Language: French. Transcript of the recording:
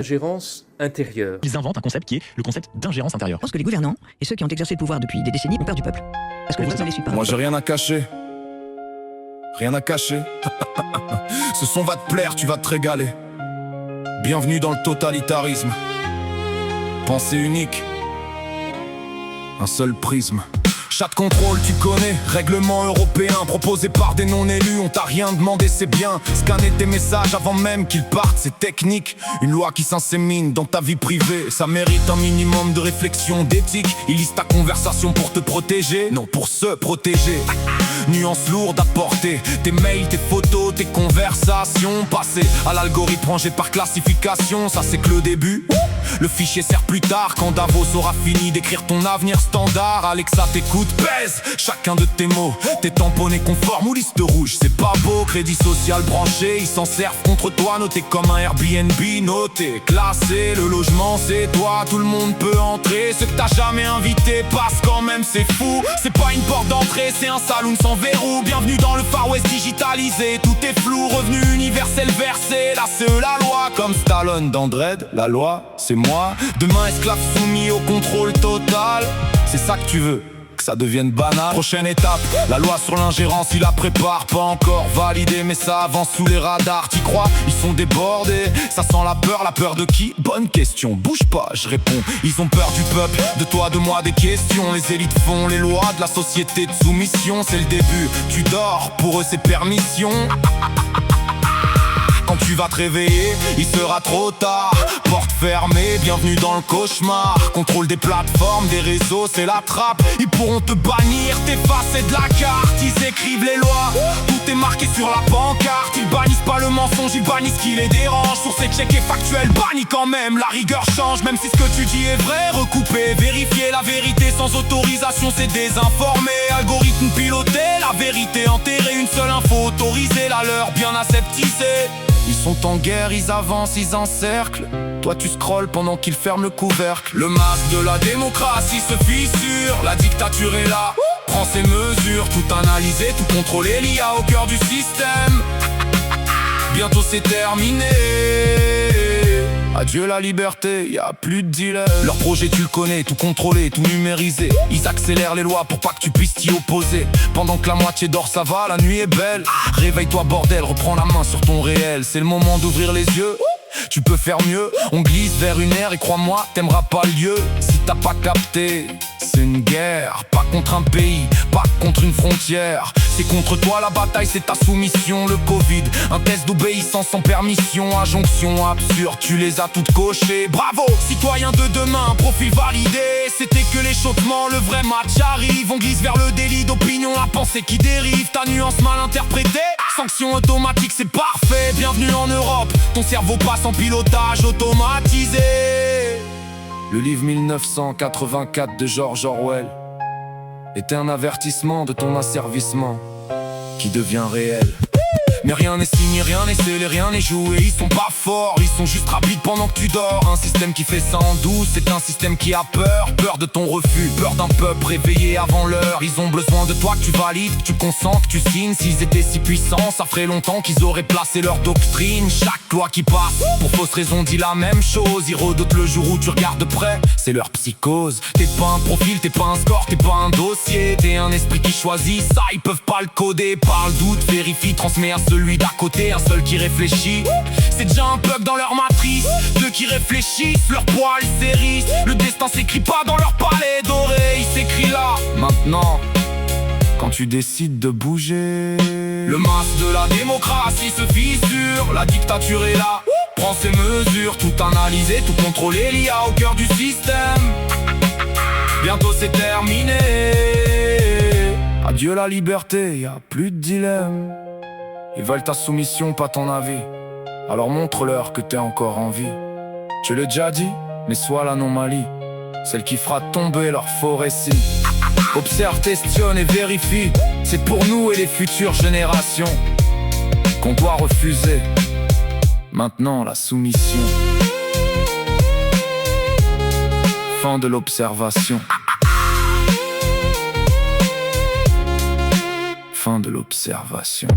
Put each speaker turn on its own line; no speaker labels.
Ingérence intérieure.
Ils inventent un concept qui est le concept d'ingérence intérieure.
Je pense que les gouvernants et ceux qui ont exercé le pouvoir depuis des décennies ont peur du peuple. Parce que le vote ne les suit pas.
Moi j'ai rien à cacher. Rien à cacher. Ce son va te plaire, tu vas te régaler. Bienvenue dans le totalitarisme. Pensée unique. Un seul prisme. Chat de contrôle, tu connais, règlement européen proposé par des non-élus, on t'a rien demandé, c'est bien. Scanner tes messages avant même qu'ils partent, c'est technique. Une loi qui s'insémine dans ta vie privée, ça mérite un minimum de réflexion, d'éthique. Ils lisent ta conversation pour te protéger, non pour se protéger. Nuance lourde à porter, tes mails, tes photos, tes conversations passées à l'algorithme rangé par classification, ça c'est que le début. Le fichier sert plus tard quand Davos aura fini d'écrire ton avenir standard. Alexa t'écoute, pèse chacun de tes mots. T'es tamponné conforme ou liste rouge, c'est pas beau. Crédit social branché, ils s'en servent contre toi. Noté comme un Airbnb, noté, classé. Le logement c'est toi, tout le monde peut entrer. Ceux que t'as jamais invité passent quand même, c'est fou. C'est pas une porte d'entrée, c'est un saloon sans verrou. Bienvenue dans le Far West digitalisé, tout est flou. Revenu universel versé, là c'est eux la loi. Comme Stallone dans Dredd, la loi c'est moi. Demain esclave soumis au contrôle total. C'est ça que tu veux, que ça devienne banal. Prochaine étape, la loi sur l'ingérence, ils la préparent. Pas encore validée mais ça avance sous les radars. T'y crois, ils sont débordés. Ça sent la peur de qui? Bonne question, bouge pas, je réponds. Ils ont peur du peuple, de toi, de moi, des questions. Les élites font les lois de la société de soumission. C'est le début, tu dors, pour eux c'est permission. Quand tu vas te réveiller, il sera trop tard. Porte fermée, bienvenue dans le cauchemar. Contrôle des plateformes, des réseaux, c'est la trappe. Ils pourront te bannir, t'effacer de la carte. Ils écrivent les lois, tout est marqué sur la pancarte. Ils bannissent pas le mensonge, ils bannissent ce qui les dérange. Source et check et factuel, bannis quand même. La rigueur change, même si ce que tu dis est vrai. Recouper, vérifier la vérité sans autorisation, c'est désinformer. Algorithme piloté, la vérité enterrée. Une seule info autorisée, la leur bien aseptisée. Ils sont en guerre, ils avancent, ils encerclent. Toi tu scrolles pendant qu'ils ferment le couvercle. Le masque de la démocratie se fissure. La dictature est là, prends ses mesures. Tout analyser, tout contrôler, l'IA au cœur du système. Bientôt c'est terminé. Adieu la liberté, y a plus de dilemme. Leur projet tu le connais, tout contrôlé, tout numérisé. Ils accélèrent les lois pour pas que tu puisses t'y opposer. Pendant que la moitié dort ça va, la nuit est belle. Réveille-toi bordel, reprends la main sur ton réel. C'est le moment d'ouvrir les yeux, tu peux faire mieux. On glisse vers une ère et crois-moi, t'aimeras pas le lieu. Si t'as pas capté, c'est une guerre. Pas contre un pays, pas contre une frontière. C'est contre toi la bataille, c'est ta soumission. Le Covid, un test d'obéissance sans permission. Injonction absurde, tu les as toutes cochées. Bravo, citoyen de demain, profil validé. C'était que l'échauffement, le vrai match arrive. On glisse vers le délit d'opinion, la pensée qui dérive. Ta nuance mal interprétée, sanction automatique, c'est parfait. Bienvenue en Europe, ton cerveau passe en pilotage automatisé. Le livre 1984 de George Orwell était un avertissement de ton asservissement qui devient réel. Mais rien n'est signé, rien n'est scellé, rien n'est joué. Ils sont pas forts, ils sont juste rapides pendant que tu dors. Un système qui fait ça en douce, c'est un système qui a peur. Peur de ton refus, peur d'un peuple réveillé avant l'heure. Ils ont besoin de toi, que tu valides, que tu consens, que tu signes. S'ils étaient si puissants, ça ferait longtemps qu'ils auraient placé leur doctrine. Chaque loi qui passe, pour fausse raison, dit la même chose. Ils redoutent le jour où tu regardes de près, c'est leur psychose. T'es pas un profil, t'es pas un score, t'es pas un dossier. T'es un esprit qui choisit, ça ils peuvent pas le coder. Parle, doute, vérifie, transmet à celui d'à côté, un seul qui réfléchit. C'est déjà un bug dans leur matrice. Deux qui réfléchissent, leur poils s'hérissent. Le destin s'écrit pas dans leur palais doré, il s'écrit là, maintenant, quand tu décides de bouger. Le masque de la démocratie se fissure. La dictature est là, prends ses mesures. Tout analyser, tout contrôler, l'IA au cœur du système. Bientôt c'est terminé. Adieu la liberté, y a plus de dilemme. Ils veulent ta soumission, pas ton avis. Alors montre-leur que t'es encore en vie. Je l'ai déjà dit, mais sois l'anomalie, celle qui fera tomber leur faux récit. Observe, questionne et vérifie. C'est pour nous et les futures générations qu'on doit refuser maintenant la soumission. Fin de l'observation. Fin de l'observation.